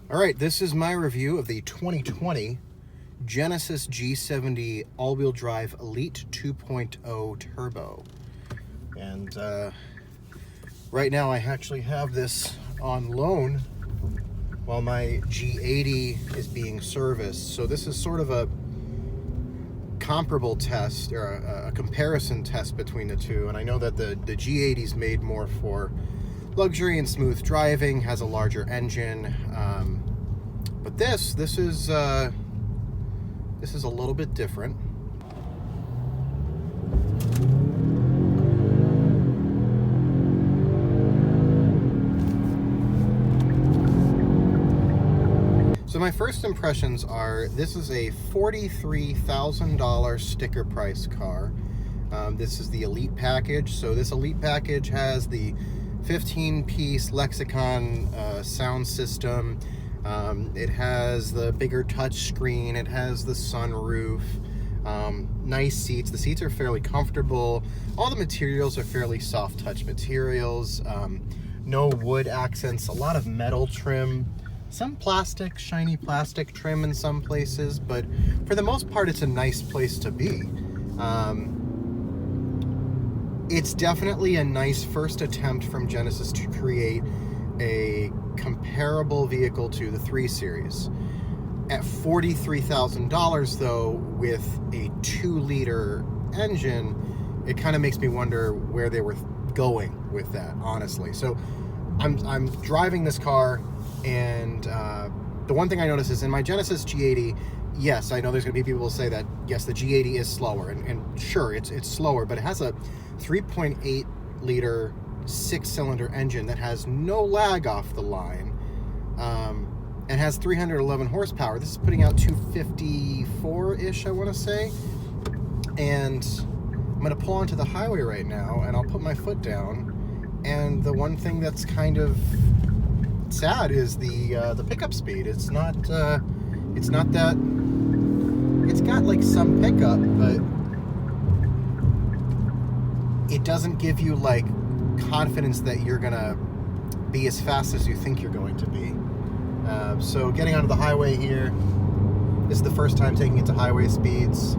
All right, this is my review of the 2020 Genesis G70 all-wheel drive Elite 2.0 Turbo. And right now I actually have this on loan while my G80 is being serviced. So this is sort of a comparable test, or a comparison test between the two. And I know that the G80 is made more for luxury and smooth driving, has a larger engine, but this is a little bit different. So my first impressions are, this is a $43,000 sticker price car. This is the Elite package. So this Elite package has the 15-piece Lexicon sound system. It has the bigger touch screen. It has the sunroof. Nice seats. The seats are fairly comfortable. All the materials are fairly soft touch materials. No wood accents. A lot of metal trim. Some plastic, shiny plastic trim in some places, but for the most part, it's a nice place to be. It's definitely a nice first attempt from Genesis to create a comparable vehicle to the 3 Series. At $43,000 though, with a 2-liter engine, it kind of makes me wonder where they were going with that, honestly. So I'm driving this car, and the one thing I notice is in my Genesis G80, yes, I know there's going to be people who say that, yes, the G80 is slower, and sure, it's slower, but it has a 3.8 liter 6-cylinder engine that has no lag off the line, and has 311 horsepower. This is putting out 254-ish, I want to say. And I'm going to pull onto the highway right now, and I'll put my foot down, and the one thing that's kind of sad is the pickup speed. It's not that, it's got like some pickup, but it doesn't give you like confidence that you're gonna be as fast as you think you're going to be. So getting onto the highway here, this is the first time taking it to highway speeds.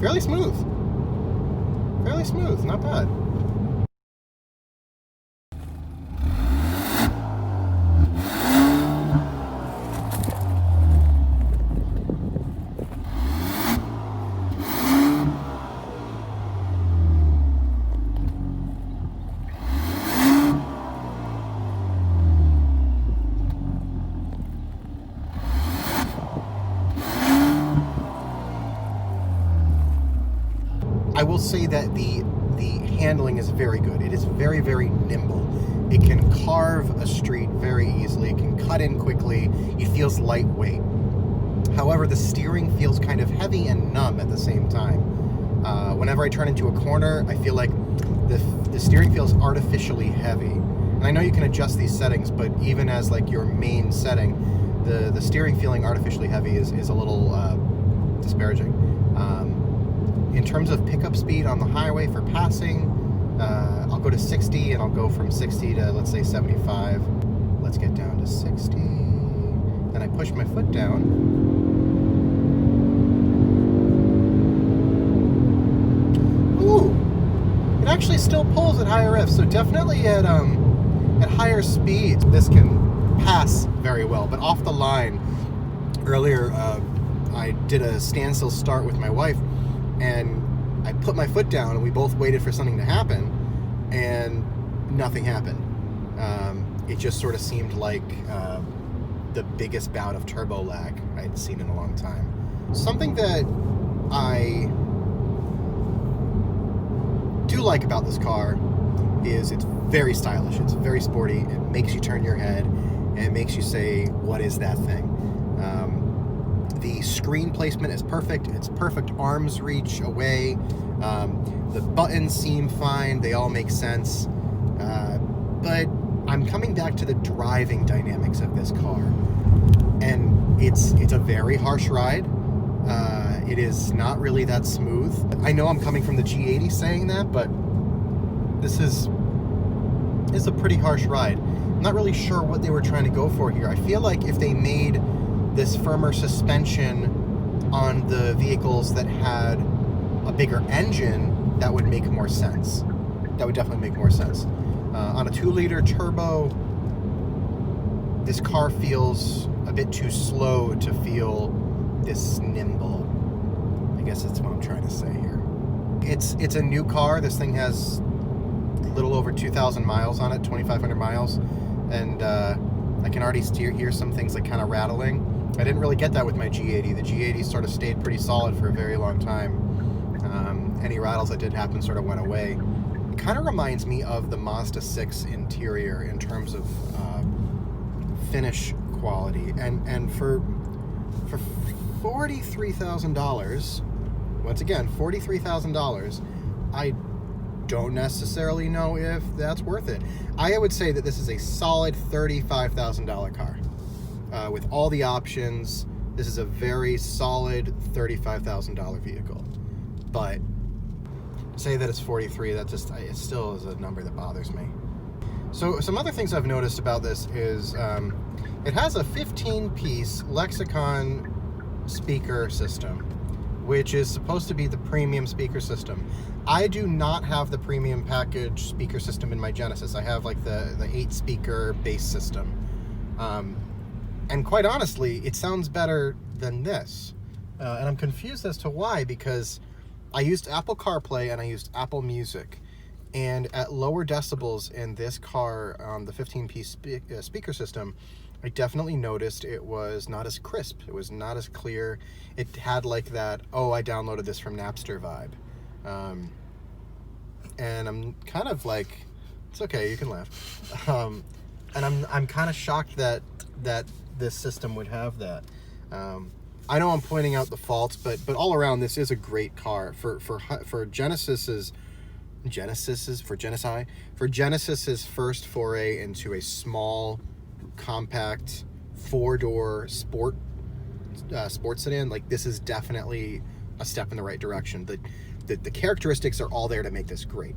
Fairly smooth, not bad. I will say that the handling is very good. It is very, very nimble. It can carve a street very easily. It can cut in quickly. It feels lightweight. However, the steering feels kind of heavy and numb at the same time. Whenever I turn into a corner, I feel like the steering feels artificially heavy. And I know you can adjust these settings, but even as like your main setting, the steering feeling artificially heavy is a little disparaging. In terms of pickup speed on the highway for passing, I'll go to 60, and I'll go from 60 to, let's say, 75. Let's get down to 60. Then I push my foot down. Ooh! It actually still pulls at higher revs, so definitely at higher speeds, this can pass very well. But off the line, earlier, I did a standstill start with my wife, and I put my foot down, and we both waited for something to happen, and nothing happened. It just sort of seemed like the biggest bout of turbo lag I'd seen in a long time. Something that I do like about this car is it's very stylish. It's very sporty. It makes you turn your head, and it makes you say, what is that thing? The screen placement is perfect. It's perfect arm's reach away. The buttons seem fine. They all make sense. But I'm coming back to the driving dynamics of this car. And it's a very harsh ride. It is not really that smooth. I know I'm coming from the G80 saying that, but this is a pretty harsh ride. I'm not really sure what they were trying to go for here. I feel like if they made this firmer suspension on the vehicles that had a bigger engine, that would make more sense. That would definitely make more sense. On a 2-liter turbo, this car feels a bit too slow to feel this nimble. I guess that's what I'm trying to say here. It's a new car. This thing has a little over 2,000 miles on it, 2,500 miles, and I can already hear some things like kind of rattling. I didn't really get that with my G80. The G80 sort of stayed pretty solid for a very long time. Any rattles that did happen sort of went away. It kind of reminds me of the Mazda 6 interior in terms of finish quality, and for $43,000, once again, $43,000, I don't necessarily know if that's worth it. I would say that this is a solid $35,000 car. With all the options, this is a very solid $35,000 vehicle. But say that it's 43, that just, it still is a number that bothers me. So some other things I've noticed about this is it has a 15-piece Lexicon speaker system, which is supposed to be the premium speaker system. I do not have the premium package speaker system in my Genesis. I have like the 8-speaker bass system. And quite honestly, it sounds better than this. And I'm confused as to why, because I used Apple CarPlay and I used Apple Music. And at lower decibels in this car, the 15-piece speaker system, I definitely noticed it was not as crisp. It was not as clear. It had like that, oh, I downloaded this from Napster vibe. And I'm kind of like, it's okay, you can laugh. And I'm kind of shocked that this system would have that. I know I'm pointing out the faults, but all around, this is a great car for Genesis's first foray into a small, compact, 4-door sports sedan. Like, this is definitely a step in the right direction. The characteristics are all there to make this great.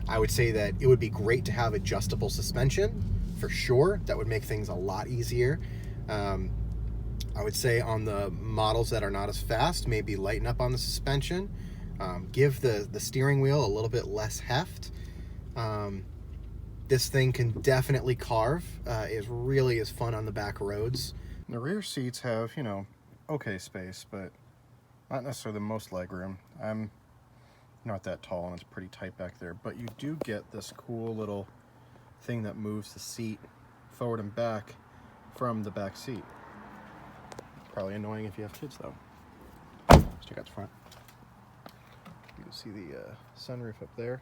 I would say that it would be great to have adjustable suspension, for sure. That would make things a lot easier. I would say on the models that are not as fast, maybe lighten up on the suspension. Give the steering wheel a little bit less heft. This thing can definitely carve. It really is fun on the back roads. The rear seats have, okay space, but not necessarily the most legroom. I'm not that tall and it's pretty tight back there, but you do get this cool little thing that moves the seat forward and back from the back seat. Probably annoying if you have kids though. Let's check out the front. You can see the sunroof up there.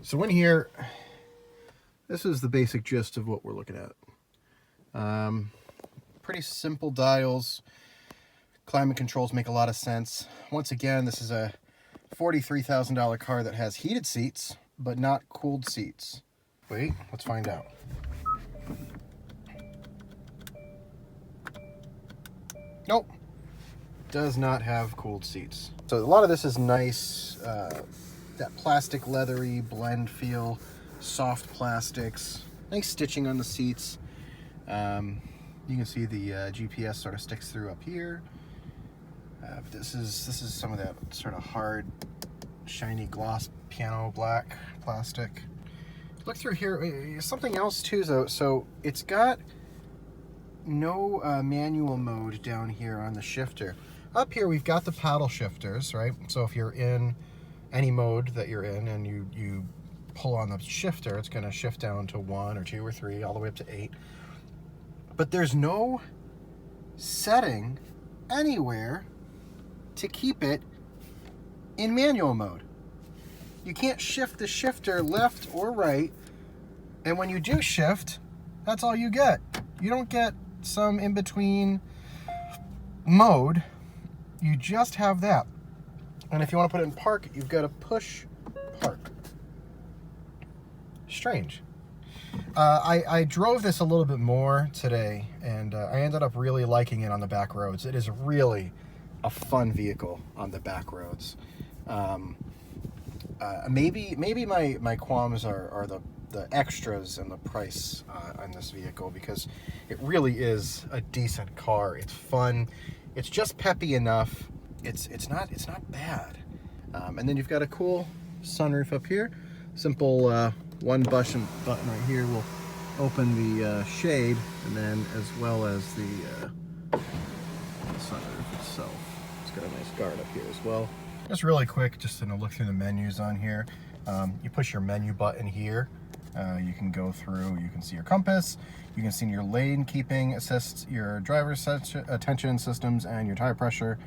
So in here, this is the basic gist of what we're looking at. Pretty simple dials. Climate controls make a lot of sense. Once again, this is a $43,000 car that has heated seats, but not cooled seats. Wait, let's find out. Nope. Does not have cooled seats. So a lot of this is nice, that plastic leathery blend feel, soft plastics, nice stitching on the seats. You can see the GPS sort of sticks through up here. This is some of that sort of hard, shiny gloss piano black plastic. Look through here. Something else too, though. So it's got no manual mode down here on the shifter. Up here we've got the paddle shifters, right? So if you're in any mode that you're in and you pull on the shifter, it's going to shift down to 1 or 2 or 3 all the way up to 8. But there's no setting anywhere to keep it in manual mode. You can't shift the shifter left or right, and when you do shift, that's all you get. You don't get some in-between mode. You just have that. And if you want to put it in park, you've got to push park. Strange. I drove this a little bit more today, and I ended up really liking it on the back roads. It is really a fun vehicle on the back roads. Maybe my qualms are the extras and the price on this vehicle, because it really is a decent car. It's fun. It's just peppy enough. It's not bad. And then you've got a cool sunroof up here. Simple one button right here will open the shade, and then as well as the sunroof itself. It's got a nice guard up here as well. Just really quick, just to look through the menus on here. You push your menu button here. You can go through, you can see your compass, you can see your lane keeping assist, your driver's attention systems, and your tire pressure.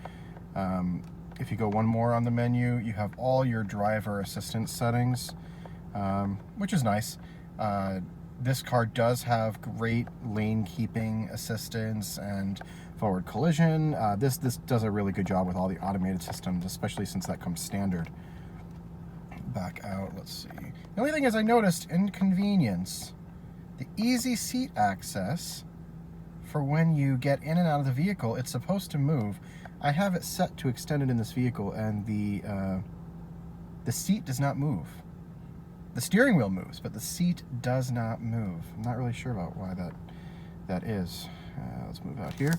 If you go one more on the menu, you have all your driver assistance settings, which is nice. This car does have great lane keeping assistance and forward collision. This does a really good job with all the automated systems, especially since that comes standard. Back out, let's see. The only thing is, I noticed inconvenience, the easy seat access for when you get in and out of the vehicle. It's supposed to move. I have it set to extended in this vehicle, and the seat does not move. The steering wheel moves, but the seat does not move. I'm not really sure about why that is. Let's move out here.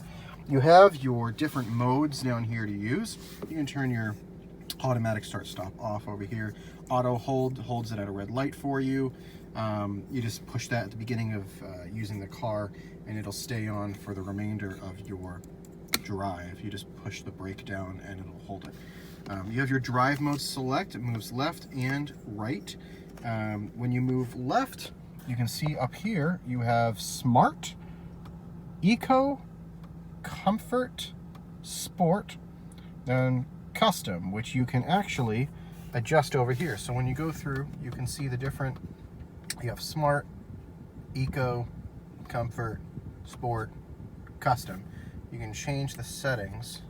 You have your different modes down here to use. You can turn your automatic start stop off over here. Auto hold holds it at a red light for you. You just push that at the beginning of using the car, and it'll stay on for the remainder of your drive. You just push the brake down and it'll hold it. You have your drive mode select. It moves left and right. When you move left, you can see up here you have Smart, Eco, Comfort, Sport, and Custom, which you can actually adjust over here. So when you go through, you can see the different, you have Smart, Eco, Comfort, Sport, Custom. You can change the settings,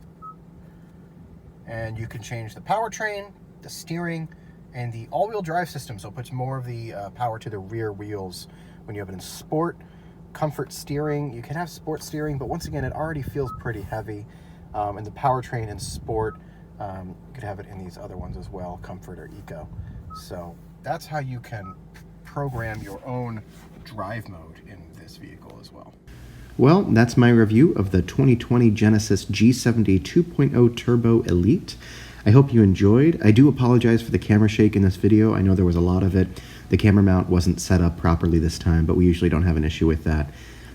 and you can change the powertrain, the steering, and the all-wheel drive system, so it puts more of the power to the rear wheels when you have it in Sport. Comfort steering, you can have Sport steering, but once again, it already feels pretty heavy. And the powertrain in Sport, you could have it in these other ones as well, Comfort or Eco. So that's how you can program your own drive mode in this vehicle as well. Well, that's my review of the 2020 Genesis G70 2.0 Turbo Elite. I hope you enjoyed. I do apologize for the camera shake in this video. I know there was a lot of it. The camera mount wasn't set up properly this time, but we usually don't have an issue with that.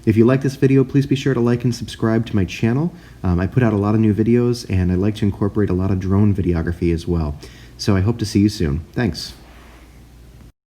If you like this video, please be sure to like and subscribe to my channel. I put out a lot of new videos, and I like to incorporate a lot of drone videography as well. So I hope to see you soon. Thanks.